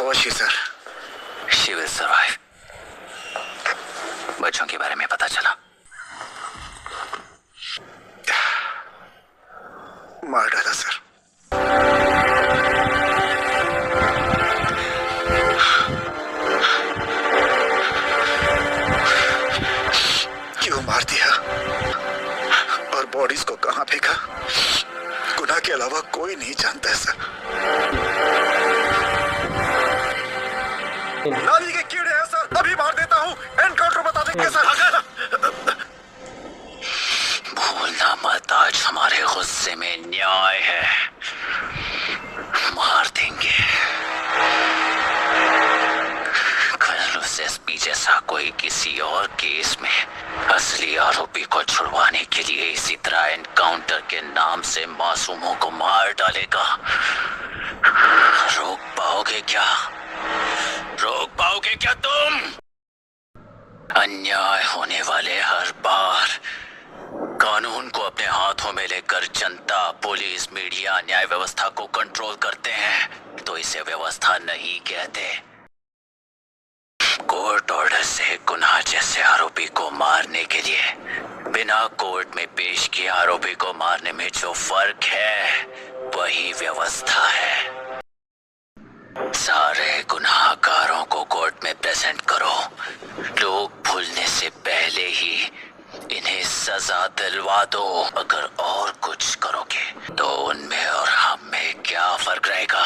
How was she, sir? She will survive. बच्चों के बारे में पता चला? मार डाला सर। क्यों मार दिया और बॉडीज को कहां फेंका, गुनाह के अलावा कोई नहीं जानता है सर। नाली के कीड़े हैं सर, अभी मार देता हूँ, एनकाउंटर बता देंगे सर। भूलना मत, आज हमारे गुस्से में न्याय है, मार देंगे। कल उस एसपी जैसा कोई किसी और केस में असली आरोपी को छुड़वाने के लिए इसी तरह एनकाउंटर के नाम से मासूमों को मार डालेगा। रोक पाओगे क्या? रोक पाओगे क्या तुम? अन्याय होने वाले हर बार कानून को अपने हाथों में लेकर जनता, पुलिस, मीडिया, न्याय व्यवस्था को कंट्रोल करते हैं तो इसे व्यवस्था नहीं कहते। कोर्ट ऑर्डर से गुनाह जैसे आरोपी को मारने के लिए बिना कोर्ट में पेश किए आरोपी को मारने में जो फर्क है वही व्यवस्था है। सारे गुनाहगारों को कोर्ट में प्रेजेंट करो। लोग भूलने से पहले ही इन्हें सजा दिलवा दो। अगर और कुछ करोगे तो उनमें और हम में क्या फर्क रहेगा?